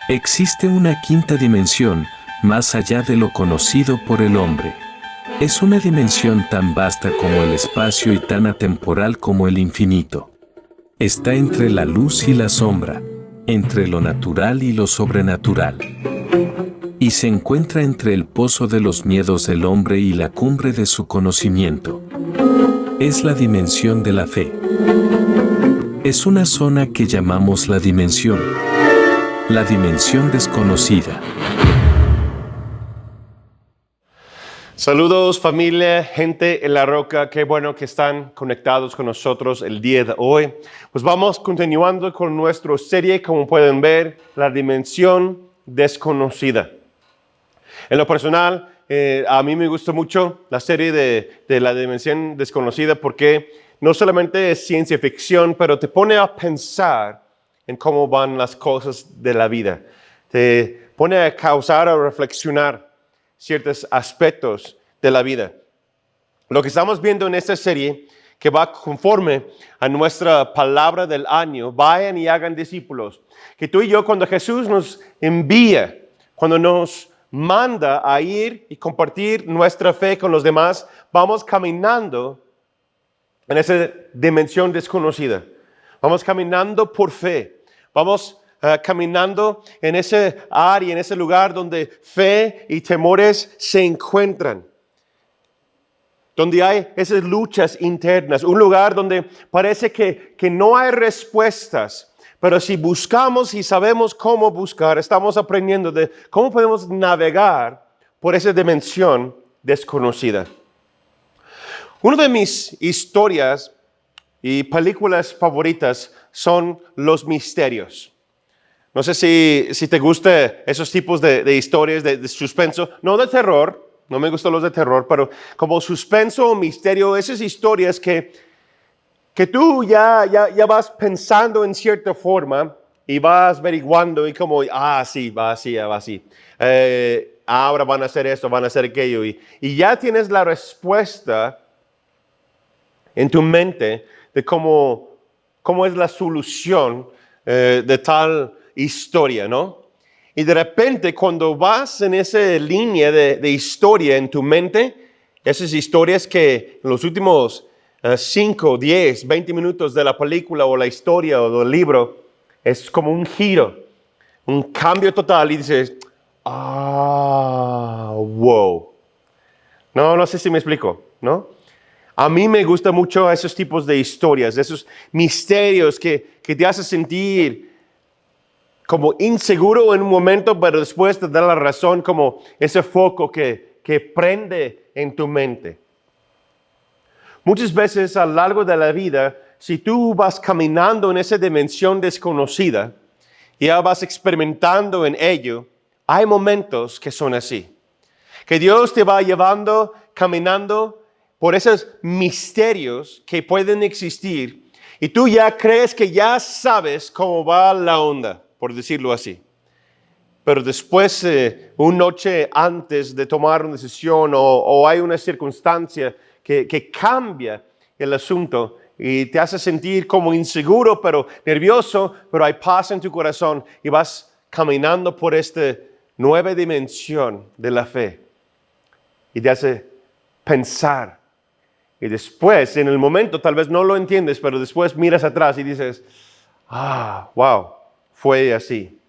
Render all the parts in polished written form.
Existe una quinta dimensión, más allá de lo conocido por el hombre. Es una dimensión tan vasta como el espacio y tan atemporal como el infinito. Está entre la luz y la sombra, entre lo natural y lo sobrenatural. Y se encuentra entre el pozo de los miedos del hombre y la cumbre de su conocimiento. Es la dimensión de la fe. Es una zona que llamamos la dimensión desconocida. Saludos familia, gente en la roca, qué bueno que están conectados con nosotros el día de hoy. Pues vamos continuando con nuestra serie, como pueden ver, la dimensión desconocida. En lo personal, a mí me gusta mucho la serie de la dimensión desconocida porque no solamente es ciencia ficción, pero te pone a pensar en cómo van las cosas de la vida. Te pone a causar o reflexionar ciertos aspectos de la vida. Lo que estamos viendo en esta serie, que va conforme a nuestra palabra del año, vayan y hagan discípulos. Que tú y yo, cuando Jesús nos envía, cuando nos manda a ir y compartir nuestra fe con los demás, vamos caminando en esa dimensión desconocida. Vamos caminando por fe. Vamos caminando en ese área, en ese lugar donde fe y temores se encuentran. Donde hay esas luchas internas. Un lugar donde parece que no hay respuestas. Pero si buscamos y sabemos cómo buscar, estamos aprendiendo de cómo podemos navegar por esa dimensión desconocida. Una de mis historias y películas favoritas son los misterios. No sé si te gustan esos tipos de historias de suspenso, no de terror, no me gustan los de terror, pero como suspenso o misterio, esas historias que tú ya vas pensando en cierta forma y vas averiguando y como, sí, va así, va así. Ahora van a hacer esto, van a hacer aquello. Y ya tienes la respuesta en tu mente de cómo es la solución de tal historia, ¿no? Y de repente cuando vas en esa línea de historia en tu mente, esas historias que en los últimos 5, 10, 20 minutos de la película o la historia o del libro, es como un giro, un cambio total y dices, wow. No sé si me explico, ¿no? A mí me gusta mucho esos tipos de historias, esos misterios que te hacen sentir como inseguro en un momento, pero después te da la razón, como ese foco que prende en tu mente. Muchas veces a lo largo de la vida, si tú vas caminando en esa dimensión desconocida, y ya vas experimentando en ello, hay momentos que son así. Que Dios te va llevando, caminando por esos misterios que pueden existir y tú ya crees que ya sabes cómo va la onda, por decirlo así. Pero después, una noche antes de tomar una decisión o hay una circunstancia que cambia el asunto y te hace sentir como inseguro, pero nervioso, pero hay paz en tu corazón y vas caminando por esta nueva dimensión de la fe y te hace pensar. Y después, en el momento, tal vez no lo entiendes, pero después miras atrás y dices, wow, fue así.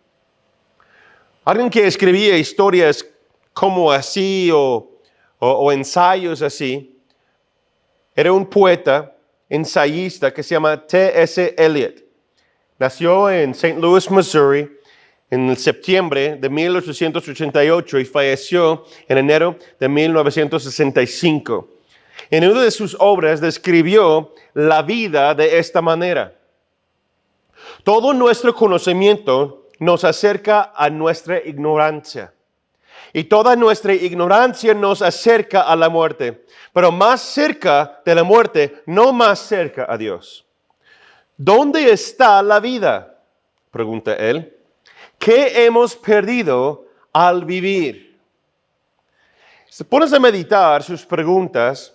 Alguien que escribía historias como así o ensayos así, era un poeta, ensayista que se llama T.S. Eliot. Nació en St. Louis, Missouri, en septiembre de 1888 y falleció en enero de 1965. En una de sus obras describió la vida de esta manera. Todo nuestro conocimiento nos acerca a nuestra ignorancia. Y toda nuestra ignorancia nos acerca a la muerte. Pero más cerca de la muerte, no más cerca a Dios. ¿Dónde está la vida?, pregunta él. ¿Qué hemos perdido al vivir? Si pones a meditar sus preguntas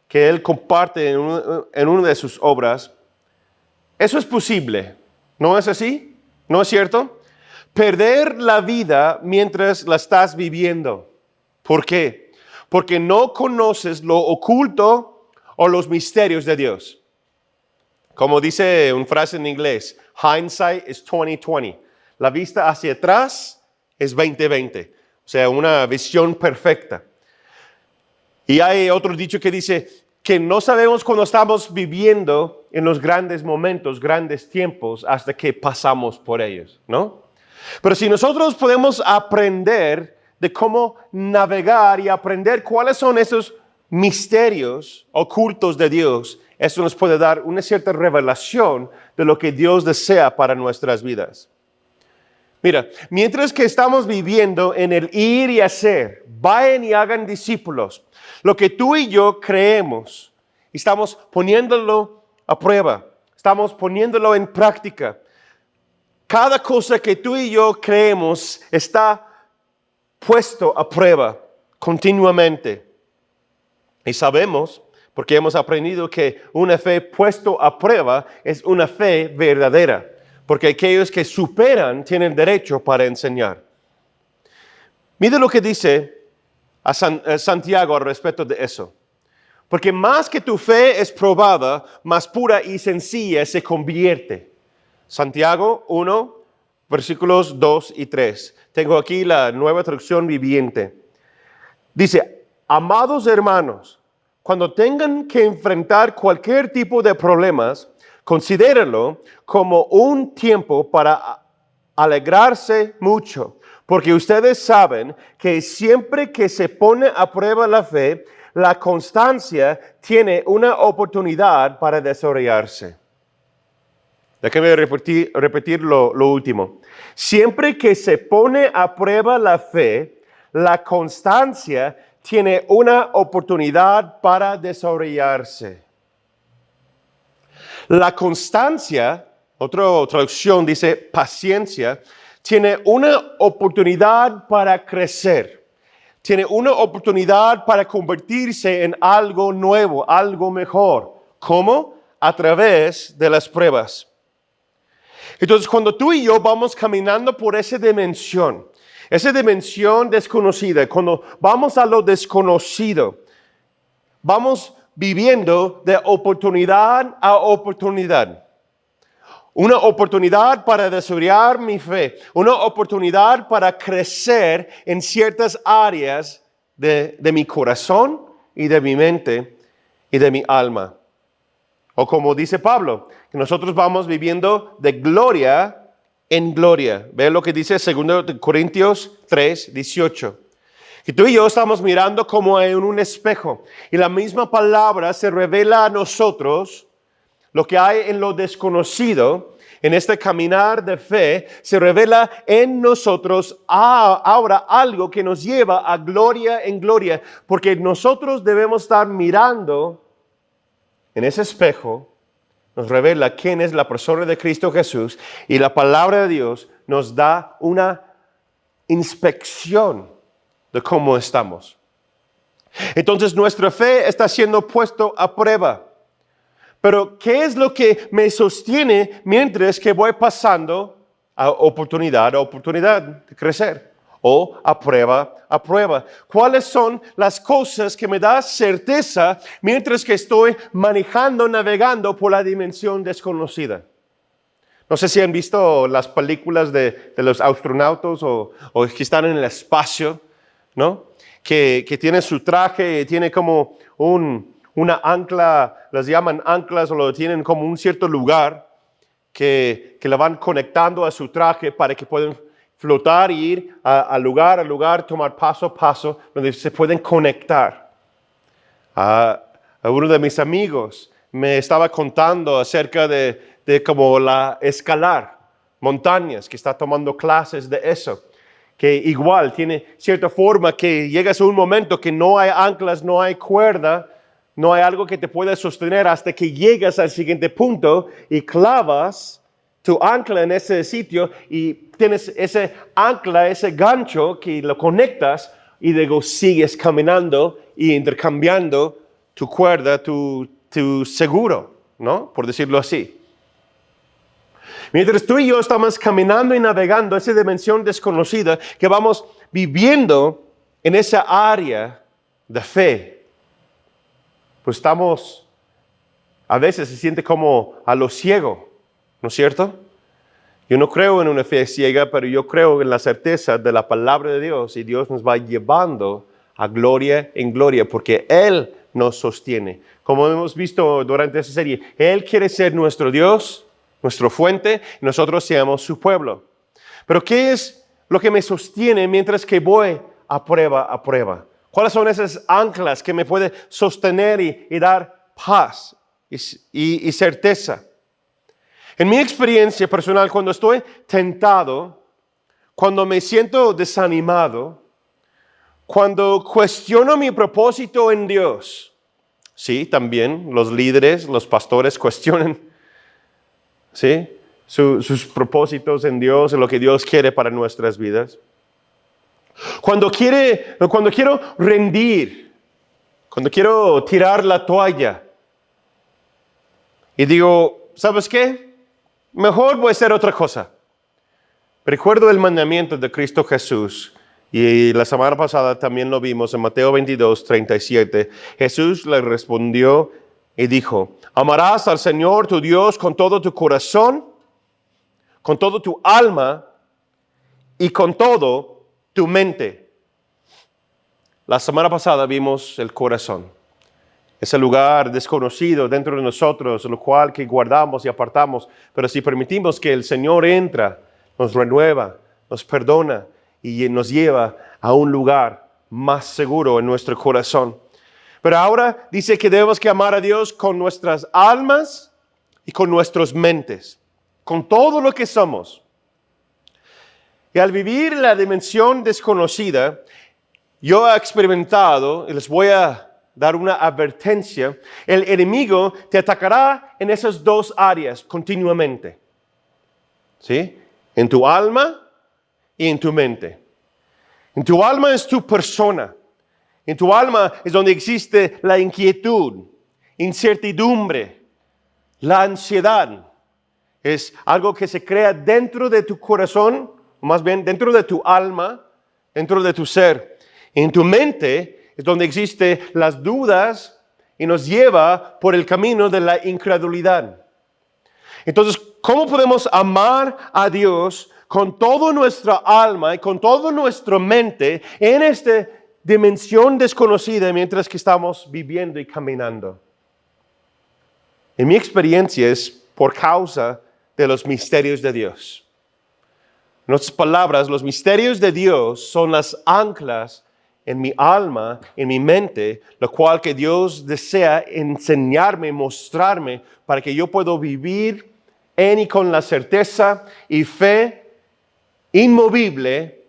que él comparte en una de sus obras, eso es posible, ¿no es así? ¿No es cierto? perder la vida mientras la estás viviendo. ¿Por qué? Porque no conoces lo oculto o los misterios de Dios. Como dice una frase en inglés, hindsight is 20/20. La vista hacia atrás es 20/20. O sea, una visión perfecta. Y hay otro dicho que dice que no sabemos cuando estamos viviendo en los grandes momentos, grandes tiempos, hasta que pasamos por ellos, ¿no? Pero si nosotros podemos aprender de cómo navegar y aprender cuáles son esos misterios ocultos de Dios, eso nos puede dar una cierta revelación de lo que Dios desea para nuestras vidas. Mira, mientras que estamos viviendo en el ir y hacer, vayan y hagan discípulos, lo que tú y yo creemos, estamos poniéndolo a prueba, estamos poniéndolo en práctica. Cada cosa que tú y yo creemos está puesto a prueba continuamente. Y sabemos, porque hemos aprendido que una fe puesto a prueba es una fe verdadera. Porque aquellos que superan tienen derecho para enseñar. Mira lo que dice a Santiago al respecto de eso. Porque más que tu fe es probada, más pura y sencilla se convierte. Santiago 1, versículos 2 y 3. Tengo aquí la Nueva Traducción Viviente. Dice, amados hermanos, cuando tengan que enfrentar cualquier tipo de problemas, considérenlo como un tiempo para alegrarse mucho, porque ustedes saben que siempre que se pone a prueba la fe, la constancia tiene una oportunidad para desarrollarse. Déjame repetir lo último. Siempre que se pone a prueba la fe, la constancia tiene una oportunidad para desarrollarse. La constancia, otra traducción dice paciencia, tiene una oportunidad para crecer. Tiene una oportunidad para convertirse en algo nuevo, algo mejor. ¿Cómo? A través de las pruebas. Entonces, cuando tú y yo vamos caminando por esa dimensión desconocida, cuando vamos a lo desconocido, vamos viviendo de oportunidad a oportunidad. Una oportunidad para desarrollar mi fe, una oportunidad para crecer en ciertas áreas de mi corazón y de mi mente y de mi alma. O como dice Pablo, que nosotros vamos viviendo de gloria en gloria. Ve lo que dice 2 Corintios 3, 18. Que tú y yo estamos mirando como en un espejo. Y la misma palabra se revela a nosotros. Lo que hay en lo desconocido, en este caminar de fe, se revela en nosotros ahora algo que nos lleva a gloria en gloria. Porque nosotros debemos estar mirando en ese espejo. Nos revela quién es la persona de Cristo Jesús. Y la palabra de Dios nos da una inspección de cómo estamos. Entonces nuestra fe está siendo puesto a prueba. Pero ¿qué es lo que me sostiene mientras que voy pasando a oportunidad de crecer? O a prueba a prueba. ¿Cuáles son las cosas que me dan certeza mientras que estoy manejando, navegando por la dimensión desconocida? No sé si han visto las películas de los astronautas o que están en el espacio, ¿no? Que tiene su traje, tiene como una ancla, las llaman anclas o lo tienen como un cierto lugar que la van conectando a su traje para que puedan flotar y ir a lugar, tomar paso a paso, donde se pueden conectar. A uno de mis amigos me estaba contando acerca de como la escalar montañas, que está tomando clases de eso. Que igual tiene cierta forma que llegas a un momento que no hay anclas, no hay cuerda, no hay algo que te pueda sostener hasta que llegas al siguiente punto y clavas tu ancla en ese sitio y tienes ese ancla, ese gancho que lo conectas y luego sigues caminando y intercambiando tu cuerda, tu seguro, ¿no? Por decirlo así. Mientras tú y yo estamos caminando y navegando esa dimensión desconocida, que vamos viviendo en esa área de fe, pues estamos, a veces se siente como a lo ciego, ¿no es cierto? Yo no creo en una fe ciega, pero yo creo en la certeza de la palabra de Dios, y Dios nos va llevando a gloria en gloria porque Él nos sostiene. Como hemos visto durante esta serie, Él quiere ser nuestro Dios, nuestra fuente, y nosotros seamos su pueblo. Pero ¿qué es lo que me sostiene mientras que voy a prueba a prueba? ¿Cuáles son esas anclas que me pueden sostener y dar paz y certeza? En mi experiencia personal, cuando estoy tentado, cuando me siento desanimado, cuando cuestiono mi propósito en Dios, sí, también los líderes, los pastores cuestionan, sí, sus propósitos en Dios, en lo que Dios quiere para nuestras vidas. Cuando quiero rendir, cuando quiero tirar la toalla y digo, ¿sabes qué? Mejor voy a hacer otra cosa. Recuerdo el mandamiento de Cristo Jesús, y la semana pasada también lo vimos en Mateo 22, 37. Jesús le respondió y dijo, amarás al Señor tu Dios con todo tu corazón, con todo tu alma y con todo tu mente. La semana pasada vimos el corazón. Ese lugar desconocido dentro de nosotros, lo cual que guardamos y apartamos. Pero si permitimos que el Señor entra, nos renueva, nos perdona y nos lleva a un lugar más seguro en nuestro corazón. Pero ahora dice que debemos que amar a Dios con nuestras almas y con nuestras mentes, con todo lo que somos. Y al vivir la dimensión desconocida, yo he experimentado, y les voy a dar una advertencia, el enemigo te atacará en esas dos áreas continuamente. ¿Sí? En tu alma y en tu mente. En tu alma es tu persona. En tu alma es donde existe la inquietud, incertidumbre, la ansiedad. Es algo que se crea dentro de tu corazón, o más bien dentro de tu alma, dentro de tu ser. En tu mente es donde existen las dudas y nos lleva por el camino de la incredulidad. Entonces, ¿cómo podemos amar a Dios con toda nuestra alma y con toda nuestra mente en esta dimensión desconocida mientras que estamos viviendo y caminando? En mi experiencia es por causa de los misterios de Dios. En otras palabras, los misterios de Dios son las anclas en mi alma, en mi mente, lo cual que Dios desea enseñarme, mostrarme, para que yo pueda vivir en y con la certeza y fe inmovible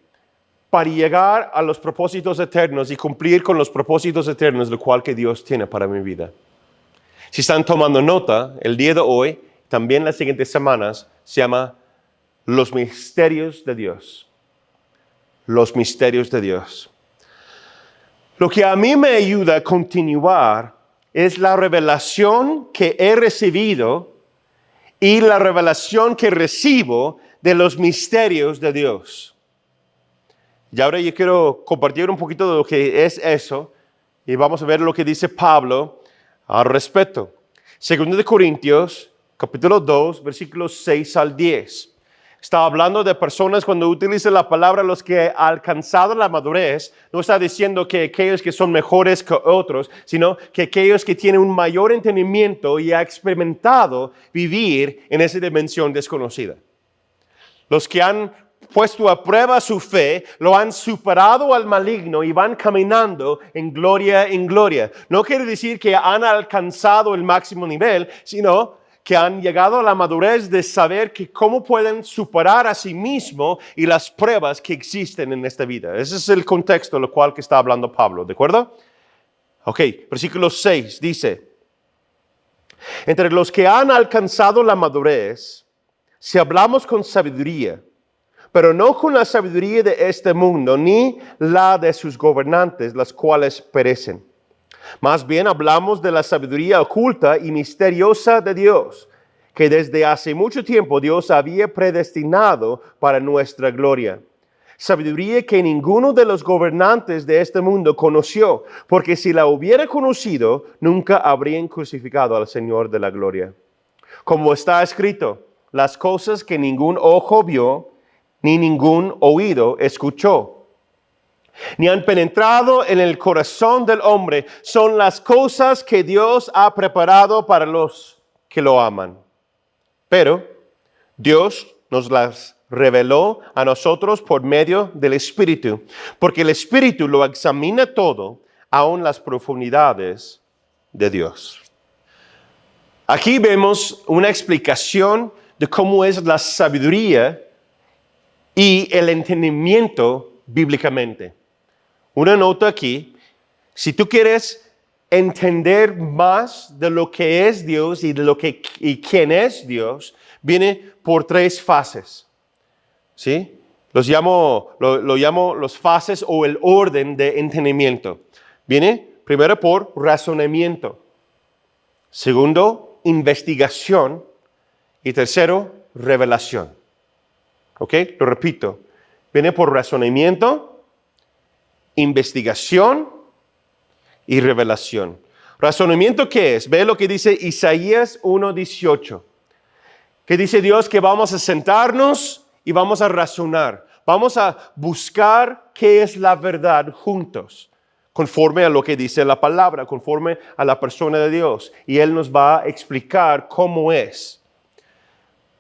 para llegar a los propósitos eternos y cumplir con los propósitos eternos, lo cual que Dios tiene para mi vida. Si están tomando nota, el día de hoy, también las siguientes semanas, se llama Los Misterios de Dios. Los Misterios de Dios. Lo que a mí me ayuda a continuar es la revelación que he recibido y la revelación que recibo de los misterios de Dios. Y ahora yo quiero compartir un poquito de lo que es eso y vamos a ver lo que dice Pablo al respecto. 2 Corintios, capítulo 2, versículos 6 al 10. Está hablando de personas cuando utiliza la palabra los que han alcanzado la madurez. No está diciendo que aquellos que son mejores que otros, sino que aquellos que tienen un mayor entendimiento y han experimentado vivir en esa dimensión desconocida. Los que han puesto a prueba su fe, lo han superado al maligno y van caminando en gloria en gloria. No quiere decir que han alcanzado el máximo nivel, sino que han llegado a la madurez de saber que cómo pueden superar a sí mismos y las pruebas que existen en esta vida. Ese es el contexto en el cual que está hablando Pablo, ¿de acuerdo? Ok, versículo 6 dice, entre los que han alcanzado la madurez, si hablamos con sabiduría, pero no con la sabiduría de este mundo, ni la de sus gobernantes, las cuales perecen. Más bien hablamos de la sabiduría oculta y misteriosa de Dios, que desde hace mucho tiempo Dios había predestinado para nuestra gloria. Sabiduría que ninguno de los gobernantes de este mundo conoció, porque si la hubiera conocido, nunca habrían crucificado al Señor de la gloria. Como está escrito, las cosas que ningún ojo vio, ni ningún oído escuchó, ni han penetrado en el corazón del hombre, son las cosas que Dios ha preparado para los que lo aman. Pero Dios nos las reveló a nosotros por medio del Espíritu, porque el Espíritu lo examina todo, aun las profundidades de Dios. Aquí vemos una explicación de cómo es la sabiduría y el entendimiento bíblicamente. Una nota aquí, si tú quieres entender más de lo que es Dios y de y quién es Dios, viene por 3 fases. ¿Sí? Lo llamo las fases o el orden de entendimiento. Viene primero por razonamiento. Segundo, investigación. Y tercero, revelación. ¿Ok? Lo repito. Viene por razonamiento, investigación y revelación. ¿Razonamiento qué es? Ve lo que dice Isaías 1:18. Que dice Dios que vamos a sentarnos y vamos a razonar. Vamos a buscar qué es la verdad juntos, conforme a lo que dice la palabra, conforme a la persona de Dios. Y Él nos va a explicar cómo es.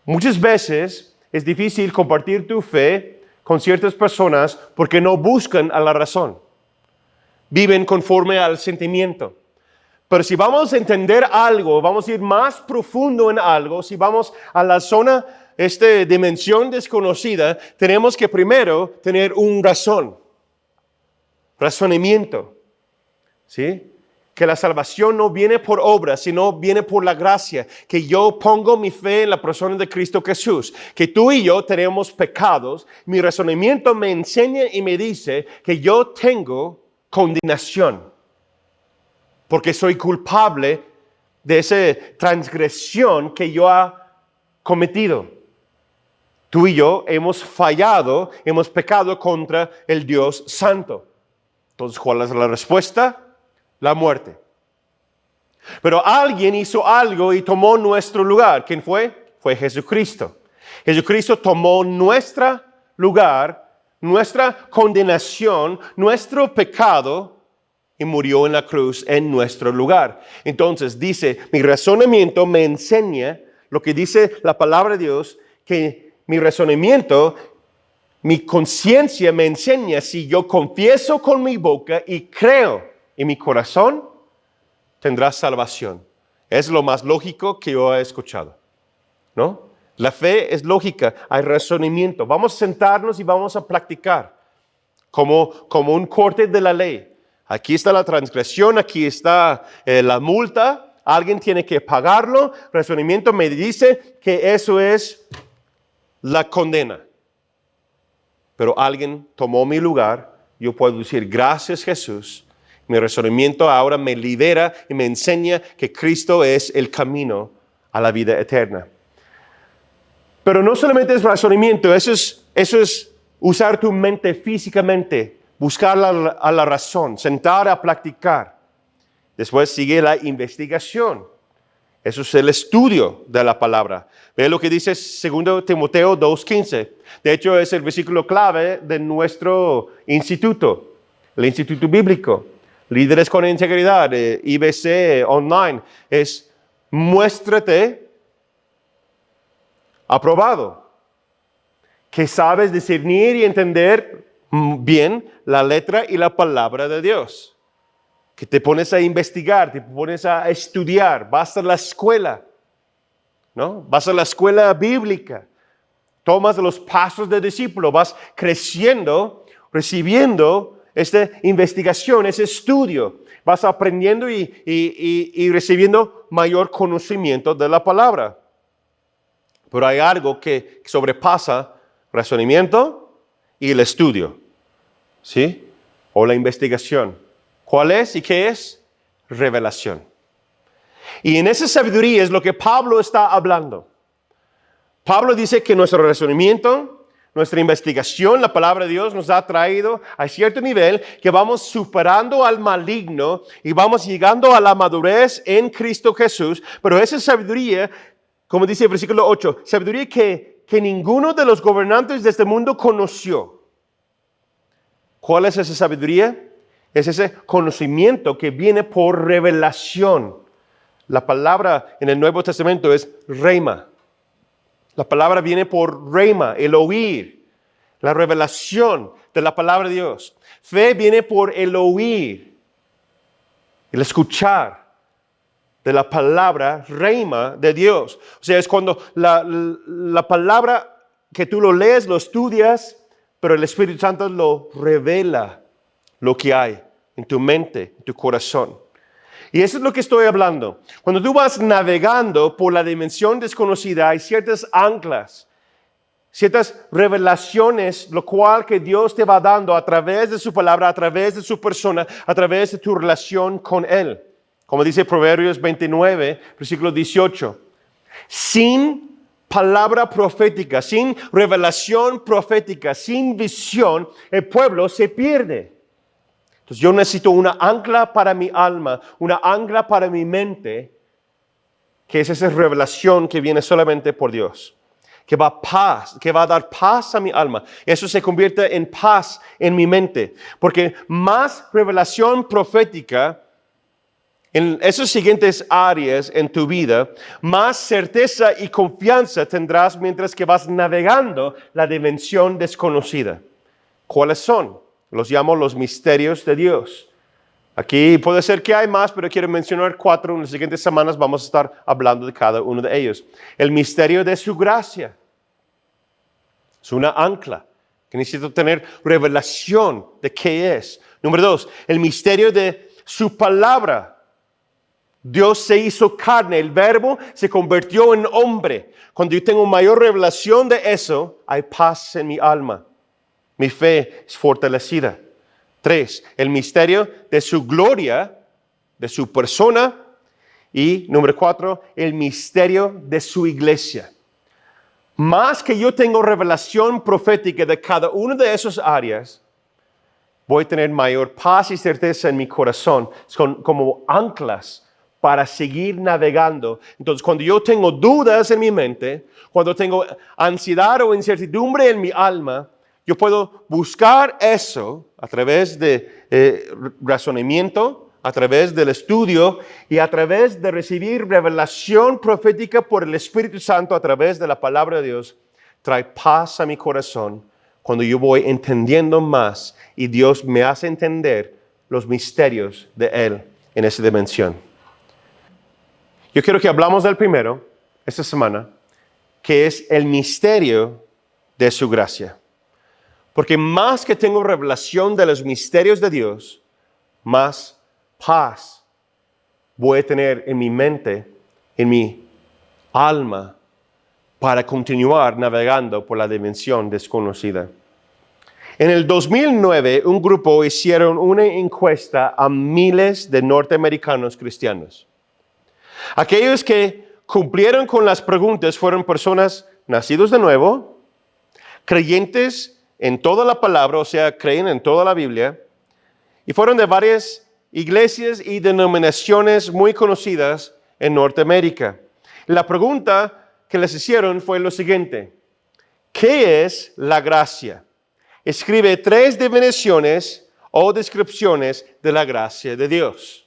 Muchas veces es difícil compartir tu fe con ciertas personas porque no buscan a la razón. Viven conforme al sentimiento. Pero si vamos a entender algo, vamos a ir más profundo en algo, si vamos a la zona, dimensión desconocida, tenemos que primero tener un razonamiento, ¿sí? Que la salvación no viene por obra, sino viene por la gracia, que yo pongo mi fe en la persona de Cristo Jesús, que tú y yo tenemos pecados, mi razonamiento me enseña y me dice que yo tengo condenación, porque soy culpable de esa transgresión que yo he cometido. Tú y yo hemos fallado, hemos pecado contra el Dios Santo. Entonces, ¿cuál es la respuesta? La muerte. Pero alguien hizo algo y tomó nuestro lugar. ¿Quién fue? Fue Jesucristo. Jesucristo tomó nuestro lugar, nuestra condenación, nuestro pecado y murió en la cruz en nuestro lugar. Entonces dice, mi razonamiento me enseña lo que dice la palabra de Dios, que mi razonamiento, mi conciencia me enseña, si yo confieso con mi boca y creo en mi corazón, tendrás salvación. Es lo más lógico que yo he escuchado, ¿no? La fe es lógica, hay razonamiento. Vamos a sentarnos y vamos a practicar como un corte de la ley. Aquí está la transgresión, aquí está la multa, alguien tiene que pagarlo. Razonamiento me dice que eso es la condena. Pero alguien tomó mi lugar, yo puedo decir gracias Jesús. Mi razonamiento ahora me libera y me enseña que Cristo es el camino a la vida eterna. Pero no solamente es razonamiento, eso es usar tu mente físicamente, buscar a la razón, sentar a practicar. Después sigue la investigación. Eso es el estudio de la palabra. Ve lo que dice 2 Timoteo 2:15. De hecho, es el versículo clave de nuestro instituto, el Instituto Bíblico. Líderes con Integridad, IBC Online, es muéstrate aprobado, que sabes discernir y entender bien la letra y la palabra de Dios, que te pones a investigar, te pones a estudiar, vas a la escuela, ¿no? Vas a la escuela bíblica, tomas los pasos de discípulo, vas creciendo, recibiendo esta investigación, ese estudio, vas aprendiendo y recibiendo mayor conocimiento de la palabra. Pero hay algo que sobrepasa razonamiento y el estudio, ¿sí? O la investigación. ¿Cuál es y qué es? Revelación. Y en esa sabiduría es lo que Pablo está hablando. Pablo dice que nuestro razonamiento, nuestra investigación, la palabra de Dios nos ha traído a cierto nivel que vamos superando al maligno y vamos llegando a la madurez en Cristo Jesús. Pero esa sabiduría, como dice el versículo 8, sabiduría que ninguno de los gobernantes de este mundo conoció. ¿Cuál es esa sabiduría? Es ese conocimiento que viene por revelación. La palabra en el Nuevo Testamento es rhema. La palabra viene por rhema, el oír, la revelación de la palabra de Dios. Fe viene por el oír, el escuchar de la palabra rhema de Dios. O sea, es cuando la palabra que tú lo lees, lo estudias, pero el Espíritu Santo lo revela lo que hay en tu mente, en tu corazón. Y eso es lo que estoy hablando. Cuando tú vas navegando por la dimensión desconocida, hay ciertas anclas, ciertas revelaciones, lo cual que Dios te va dando a través de su palabra, a través de su persona, a través de tu relación con Él. Como dice Proverbios 29, versículo 18. Sin palabra profética, sin revelación profética, sin visión, el pueblo se pierde. Entonces yo necesito una ancla para mi alma, una ancla para mi mente, que es esa revelación que viene solamente por Dios, que va a dar paz a mi alma. Eso se convierte en paz en mi mente, porque más revelación profética en esas siguientes áreas en tu vida, más certeza y confianza tendrás mientras que vas navegando la dimensión desconocida. ¿Cuáles son? Los llamo los misterios de Dios. Aquí puede ser que hay más, pero quiero mencionar 4. En las siguientes semanas vamos a estar hablando de cada uno de ellos. El misterio de su gracia. Es una ancla que necesito tener revelación de qué es. Número 2, el misterio de su palabra. Dios se hizo carne, el verbo se convirtió en hombre. Cuando yo tengo mayor revelación de eso, hay paz en mi alma. Mi fe es fortalecida. 3, el misterio de su gloria, de su persona. Y número 4, el misterio de su iglesia. Más que yo tengo revelación profética de cada una de esas áreas, voy a tener mayor paz y certeza en mi corazón. Son como anclas para seguir navegando. Entonces, cuando yo tengo dudas en mi mente, cuando tengo ansiedad o incertidumbre en mi alma, yo puedo buscar eso a través de razonamiento, a través del estudio y a través de recibir revelación profética por el Espíritu Santo a través de la palabra de Dios. Trae paz a mi corazón cuando yo voy entendiendo más y Dios me hace entender los misterios de Él en esa dimensión. Yo quiero que hablamos del primero esta semana, que es el misterio de su gracia. Porque más que tengo revelación de los misterios de Dios, más paz voy a tener en mi mente, en mi alma, para continuar navegando por la dimensión desconocida. En el 2009, un grupo hicieron una encuesta a miles de norteamericanos cristianos. Aquellos que cumplieron con las preguntas fueron personas nacidos de nuevo, creyentes en toda la palabra, o sea, creen en toda la Biblia, y fueron de varias iglesias y denominaciones muy conocidas en Norteamérica. La pregunta que les hicieron fue lo siguiente: ¿qué es la gracia? Escribe 3 definiciones o descripciones de la gracia de Dios.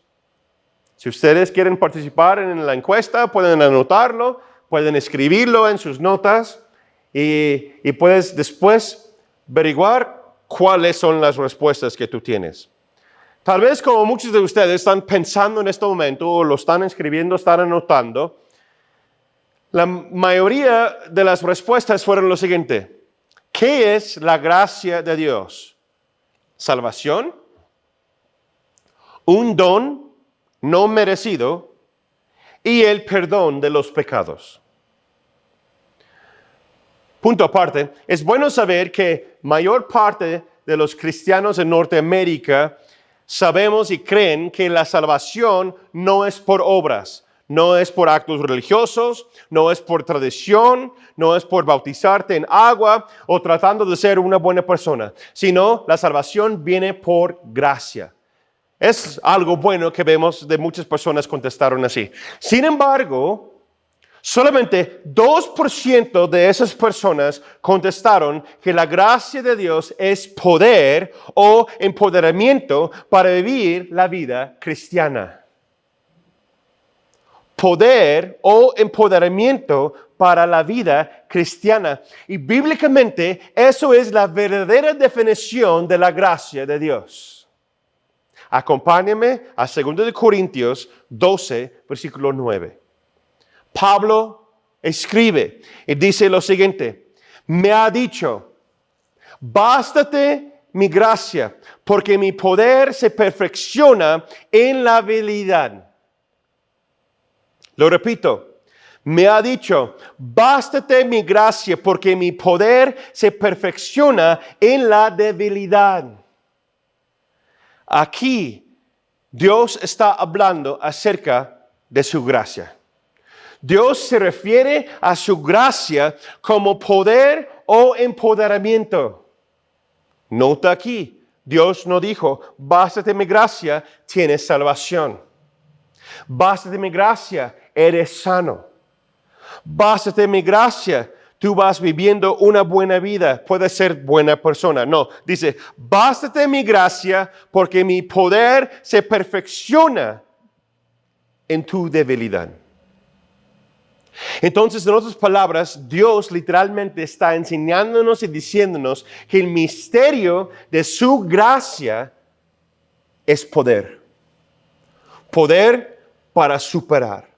Si ustedes quieren participar en la encuesta, pueden anotarlo, pueden escribirlo en sus notas y puedes después averiguar cuáles son las respuestas que tú tienes. Tal vez como muchos de ustedes están pensando en este momento o lo están escribiendo, están anotando, la mayoría de las respuestas fueron lo siguiente: ¿qué es la gracia de Dios? Salvación, un don no merecido y el perdón de los pecados. Punto aparte, es bueno saber que mayor parte de los cristianos en Norteamérica sabemos y creen que la salvación no es por obras, No es por actos religiosos, no es por tradición, no es por bautizarte en agua o tratando de ser una buena persona, sino la salvación viene por gracia. Es algo bueno que vemos de muchas personas contestaron así. Sin embargo, solamente 2% de esas personas contestaron que la gracia de Dios es poder o empoderamiento para vivir la vida cristiana. Poder o empoderamiento para la vida cristiana. Y bíblicamente eso es la verdadera definición de la gracia de Dios. Acompáñame a 2 Corintios 12, versículo 9. Pablo escribe y dice lo siguiente: me ha dicho, bástate mi gracia, porque mi poder se perfecciona en la debilidad. Lo repito, me ha dicho, bástate mi gracia, porque mi poder se perfecciona en la debilidad. Aquí Dios está hablando acerca de su gracia. Dios se refiere a su gracia como poder o empoderamiento. Nota aquí, Dios no dijo, bástate mi gracia, tienes salvación. Bástate mi gracia, eres sano. Bástate mi gracia, tú vas viviendo una buena vida, puedes ser buena persona. No, dice, bástate mi gracia porque mi poder se perfecciona en tu debilidad. Entonces, en otras palabras, Dios literalmente está enseñándonos y diciéndonos que el misterio de su gracia es poder. Poder para superar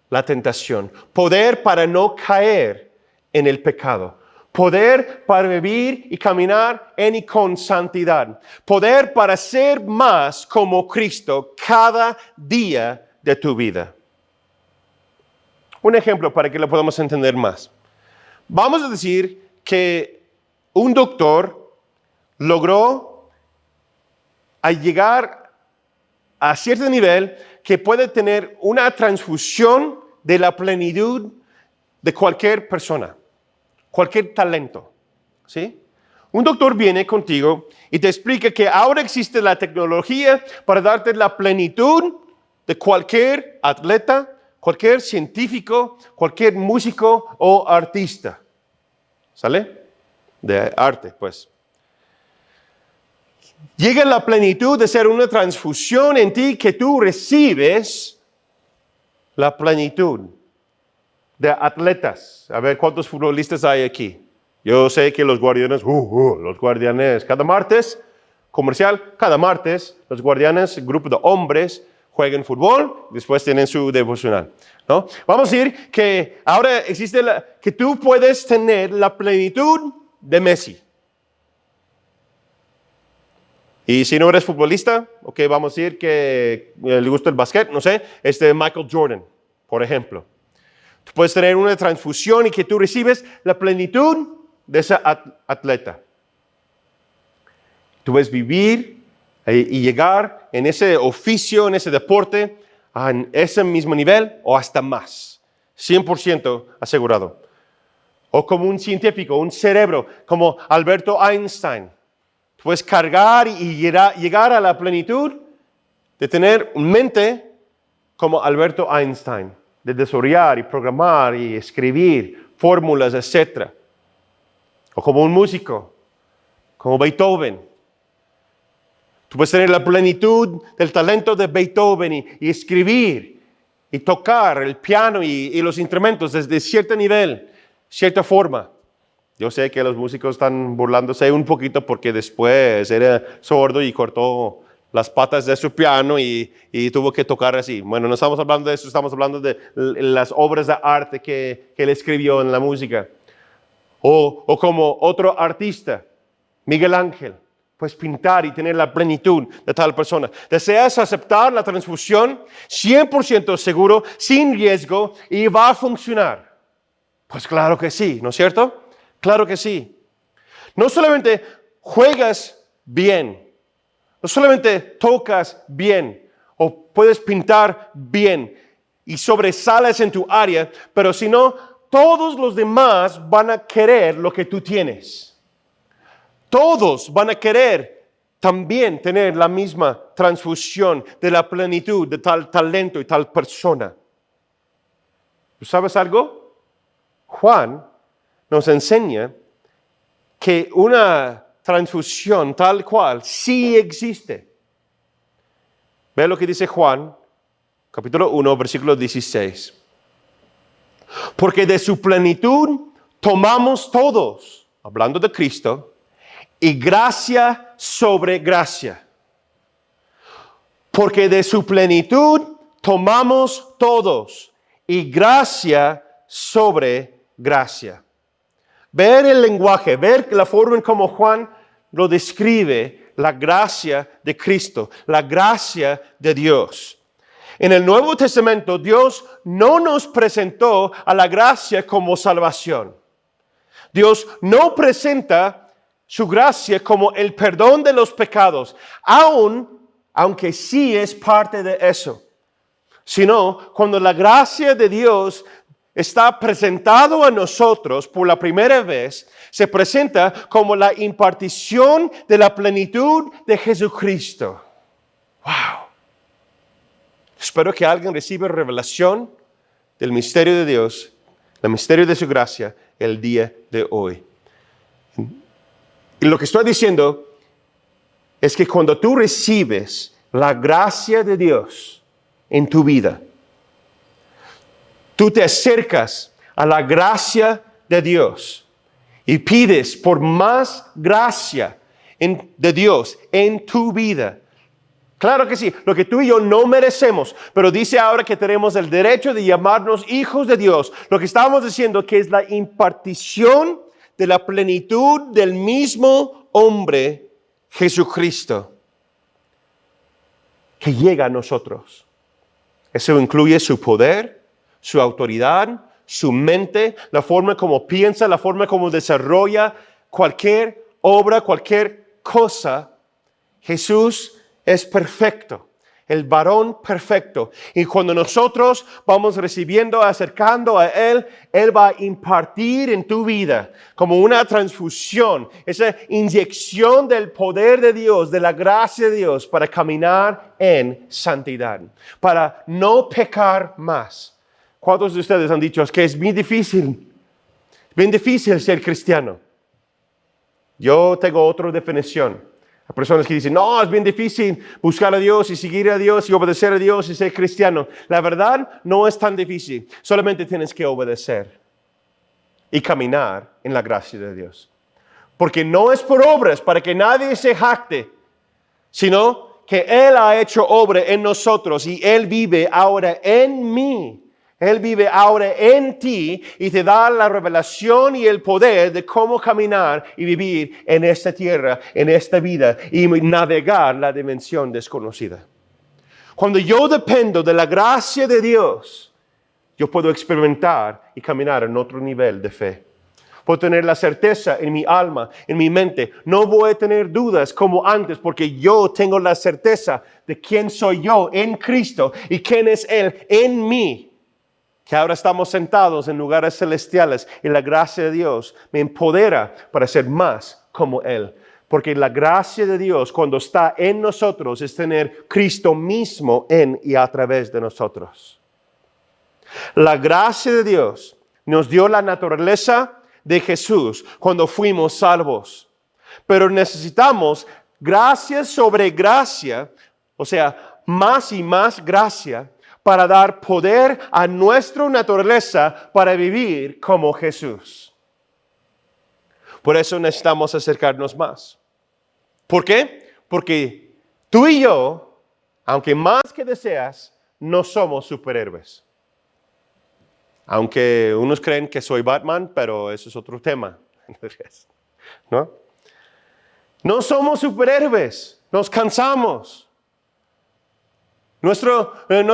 la tentación. Poder para no caer en el pecado. Poder para vivir y caminar en y con santidad. Poder para ser más como Cristo cada día de tu vida. Un ejemplo para que lo podamos entender más. Vamos a decir que un doctor logró llegar a cierto nivel que puede tener una transfusión de la plenitud de cualquier persona, cualquier talento, ¿sí? Un doctor viene contigo y te explica que ahora existe la tecnología para darte la plenitud de cualquier atleta, cualquier científico, cualquier músico o artista. ¿Sale? De arte, pues. Llega la plenitud de ser una transfusión en ti que tú recibes la plenitud de atletas. A ver, ¿cuántos futbolistas hay aquí? Yo sé que los Guardianes, cada martes, comercial, cada martes, los Guardianes, grupo de hombres, juegan fútbol, después tienen su devocional, ¿no? Vamos a decir que ahora existe que tú puedes tener la plenitud de Messi. Y si no eres futbolista, ok, vamos a decir que le gusta el básquet, no sé, Michael Jordan, por ejemplo. Tú puedes tener una transfusión y que tú recibes la plenitud de ese atleta. Tú puedes vivir y llegar en ese oficio, en ese deporte, a ese mismo nivel o hasta más. 100% asegurado. O como un científico, un cerebro, como Alberto Einstein. Tú puedes cargar y llegar a la plenitud de tener mente como Alberto Einstein, de desarrollar y programar y escribir fórmulas, etc. O como un músico, como Beethoven. Tú puedes tener la plenitud del talento de Beethoven y escribir y tocar el piano y los instrumentos desde cierto nivel, cierta forma. Yo sé que los músicos están burlándose un poquito porque después era sordo y cortó las patas de su piano y tuvo que tocar así. Bueno, no estamos hablando de eso, estamos hablando de las obras de arte que él escribió en la música. O como otro artista, Miguel Ángel. Pues pintar y tener la plenitud de tal persona. ¿Deseas aceptar la transfusión? 100% seguro, sin riesgo, y va a funcionar. Pues claro que sí, ¿no es cierto? Claro que sí. No solamente juegas bien, no solamente tocas bien, o puedes pintar bien. y sobresales en tu área, pero si no, todos los demás van a querer lo que tú tienes. Todos van a querer también tener la misma transfusión de la plenitud de tal talento y tal persona. ¿Tú sabes algo? Juan nos enseña que una transfusión tal cual sí existe. Ve lo que dice Juan, capítulo 1, versículo 16. Porque de su plenitud tomamos todos, hablando de Cristo, y gracia sobre gracia. Porque de su plenitud tomamos todos, y gracia sobre gracia. Ver el lenguaje, ver la forma en cómo Juan lo describe, la gracia de Cristo, la gracia de Dios. En el Nuevo Testamento, Dios no nos presentó a la gracia como salvación. Dios no presenta su gracia como el perdón de los pecados, aunque sí es parte de eso. Sino cuando la gracia de Dios está presentado a nosotros por la primera vez, se presenta como la impartición de la plenitud de Jesucristo. ¡Wow! Espero que alguien reciba revelación del misterio de Dios, el misterio de su gracia, el día de hoy. Y lo que estoy diciendo es que cuando tú recibes la gracia de Dios en tu vida, tú te acercas a la gracia de Dios y pides por más gracia de Dios en tu vida. Claro que sí, lo que tú y yo no merecemos, pero dice ahora que tenemos el derecho de llamarnos hijos de Dios. Lo que estamos diciendo que es la impartición de la plenitud del mismo hombre, Jesucristo, que llega a nosotros. Eso incluye su poder, su autoridad, su mente, la forma como piensa, la forma como desarrolla cualquier obra, cualquier cosa. Jesús es perfecto, el varón perfecto. Y cuando nosotros vamos recibiendo, acercando a Él, Él va a impartir en tu vida como una transfusión, esa inyección del poder de Dios, de la gracia de Dios para caminar en santidad, para no pecar más. ¿Cuántos de ustedes han dicho que es bien difícil ser cristiano? Yo tengo otra definición. Hay personas que dicen, no, es bien difícil buscar a Dios y seguir a Dios y obedecer a Dios y ser cristiano. La verdad no es tan difícil. Solamente tienes que obedecer y caminar en la gracia de Dios. Porque no es por obras para que nadie se jacte, sino que Él ha hecho obra en nosotros y Él vive ahora en mí. Él vive ahora en ti y te da la revelación y el poder de cómo caminar y vivir en esta tierra, en esta vida y navegar la dimensión desconocida. Cuando yo dependo de la gracia de Dios, yo puedo experimentar y caminar en otro nivel de fe. Puedo tener la certeza en mi alma, en mi mente. No voy a tener dudas como antes porque yo tengo la certeza de quién soy yo en Cristo y quién es Él en mí. Que ahora estamos sentados en lugares celestiales y la gracia de Dios me empodera para ser más como Él. Porque la gracia de Dios cuando está en nosotros es tener Cristo mismo en y a través de nosotros. La gracia de Dios nos dio la naturaleza de Jesús cuando fuimos salvos. Pero necesitamos gracia sobre gracia, o sea, más y más gracia, para dar poder a nuestra naturaleza para vivir como Jesús. Por eso necesitamos acercarnos más. ¿Por qué? Porque tú y yo, aunque más que deseas, no somos superhéroes. Aunque unos creen que soy Batman, pero eso es otro tema. ¿No? No somos superhéroes, nos cansamos. No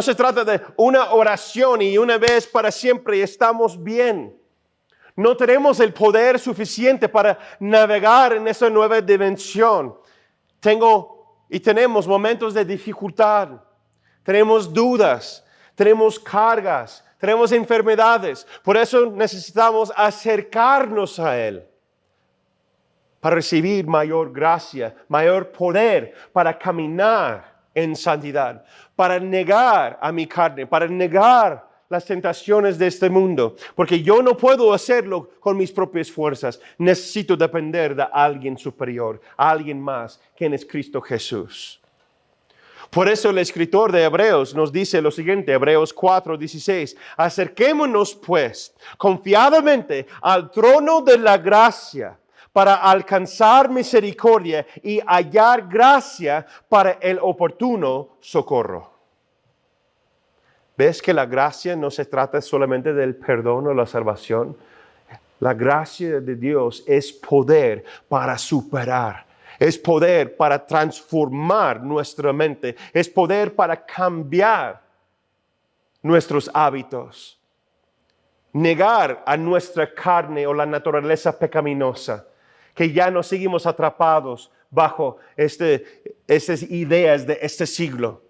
se trata de una oración y una vez para siempre y estamos bien. No tenemos el poder suficiente para navegar en esa nueva dimensión. Tenemos momentos de dificultad, tenemos dudas, tenemos cargas, tenemos enfermedades. Por eso necesitamos acercarnos a Él para recibir mayor gracia, mayor poder para caminar en santidad, para negar a mi carne, para negar las tentaciones de este mundo, porque yo no puedo hacerlo con mis propias fuerzas. Necesito depender de alguien superior, alguien más, quien es Cristo Jesús. Por eso el escritor de Hebreos nos dice lo siguiente, Hebreos 4:16, acerquémonos pues confiadamente al trono de la gracia para alcanzar misericordia y hallar gracia para el oportuno socorro. ¿Ves que la gracia no se trata solamente del perdón o la salvación? La gracia de Dios es poder para superar. Es poder para transformar nuestra mente. Es poder para cambiar nuestros hábitos. Negar a nuestra carne o la naturaleza pecaminosa. Que ya no seguimos atrapados bajo estas ideas de este siglo.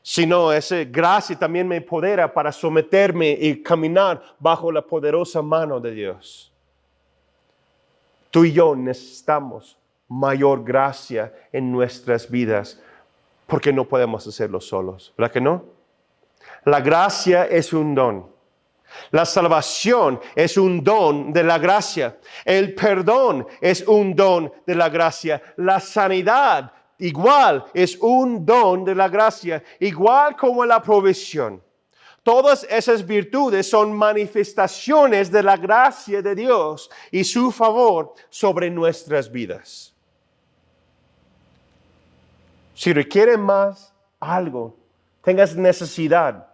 Sino esa gracia también me empodera para someterme y caminar bajo la poderosa mano de Dios. Tú y yo necesitamos mayor gracia en nuestras vidas, porque no podemos hacerlo solos, ¿verdad que no? La gracia es un don. La salvación es un don de la gracia. El perdón es un don de la gracia. La sanidad igual es un don de la gracia, igual como la provisión. Todas esas virtudes son manifestaciones de la gracia de Dios y su favor sobre nuestras vidas. Si requiere más algo, tengas necesidad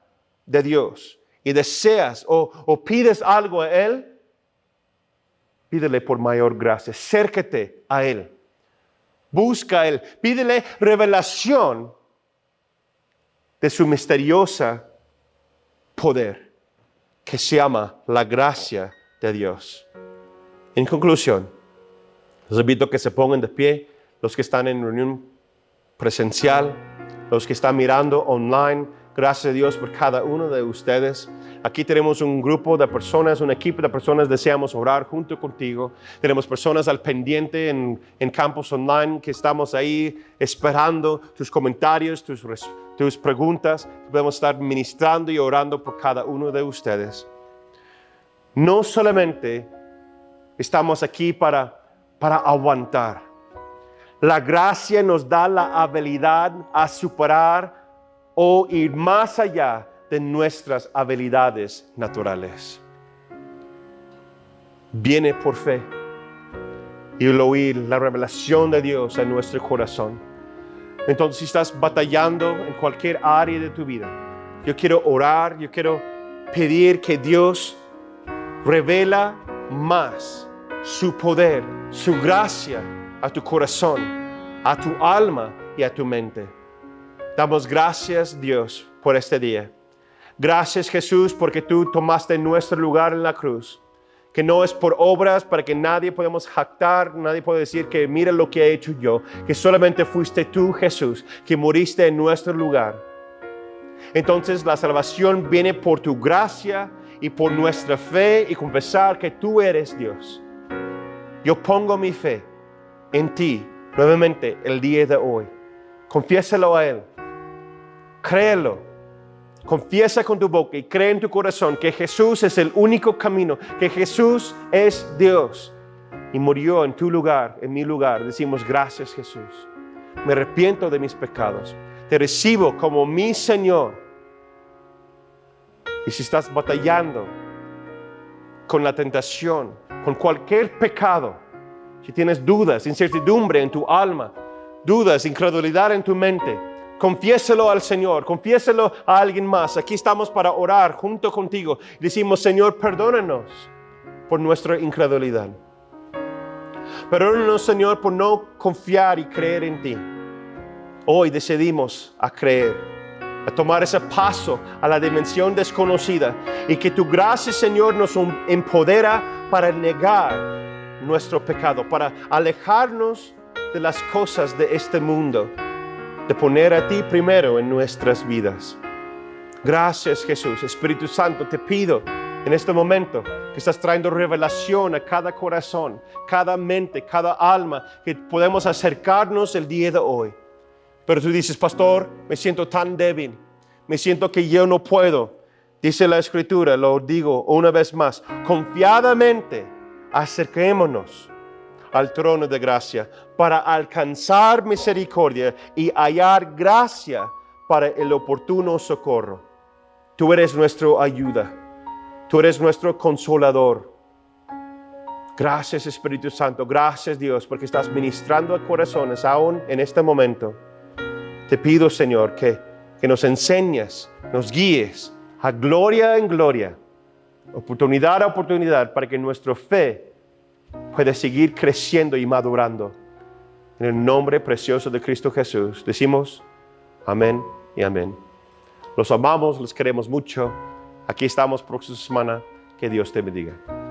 de Dios y deseas o pides algo a Él, pídele por mayor gracia, acércate a Él, busca a Él, pídele revelación de su misteriosa poder que se llama la gracia de Dios. En conclusión, les invito a que se pongan de pie los que están en reunión presencial, los que están mirando online. Gracias a Dios por cada uno de ustedes. Aquí tenemos un grupo de personas, un equipo de personas, deseamos orar junto contigo. Tenemos personas al pendiente en campus online que estamos ahí esperando tus comentarios, tus preguntas. Podemos estar ministrando y orando por cada uno de ustedes. No solamente estamos aquí para aguantar. La gracia nos da la habilidad a superar o ir más allá de nuestras habilidades naturales. Viene por fe y el oír la revelación de Dios en nuestro corazón. Entonces, si estás batallando en cualquier área de tu vida, yo quiero orar, yo quiero pedir que Dios revela más su poder, su gracia a tu corazón, a tu alma y a tu mente. Damos gracias, Dios, por este día. Gracias, Jesús, porque tú tomaste nuestro lugar en la cruz. Que no es por obras para que nadie podamos jactar, nadie puede decir que mira lo que he hecho yo. Que solamente fuiste tú, Jesús, que moriste en nuestro lugar. Entonces la salvación viene por tu gracia y por nuestra fe y confesar que tú eres Dios. Yo pongo mi fe en ti nuevamente el día de hoy. Confiésalo a Él. Créelo. Confiesa con tu boca y cree en tu corazón que Jesús es el único camino, que Jesús es Dios y murió en tu lugar, en mi lugar. Decimos gracias, Jesús. Me arrepiento de mis pecados. Te recibo como mi Señor. Y si estás batallando con la tentación, con cualquier pecado, si tienes dudas, incertidumbre en tu alma, dudas, incredulidad en tu mente, confiéselo al Señor, confiéselo a alguien más. Aquí estamos para orar junto contigo. Decimos, Señor, perdónanos por nuestra incredulidad. Perdónanos, Señor, por no confiar y creer en ti. Hoy decidimos a creer, a tomar ese paso a la dimensión desconocida y que tu gracia, Señor, nos empodera para negar nuestro pecado, para alejarnos de las cosas de este mundo, de poner a ti primero en nuestras vidas. Gracias, Jesús. Espíritu Santo, te pido en este momento que estás trayendo revelación a cada corazón, cada mente, cada alma, que podemos acercarnos el día de hoy. Pero tú dices, pastor, me siento tan débil, me siento que yo no puedo. Dice la Escritura, lo digo una vez más, confiadamente acerquémonos al trono de gracia para alcanzar misericordia y hallar gracia para el oportuno socorro. Tú eres nuestra ayuda, tú eres nuestro consolador. Gracias, Espíritu Santo, gracias, Dios, porque estás ministrando a corazones aún en este momento. Te pido, Señor, que nos enseñes, nos guíes a gloria en gloria, oportunidad a oportunidad, para que nuestra fe pueda seguir creciendo y madurando. En el nombre precioso de Cristo Jesús, decimos amén y amén. Los amamos, los queremos mucho. Aquí estamos próxima semana. Que Dios te bendiga.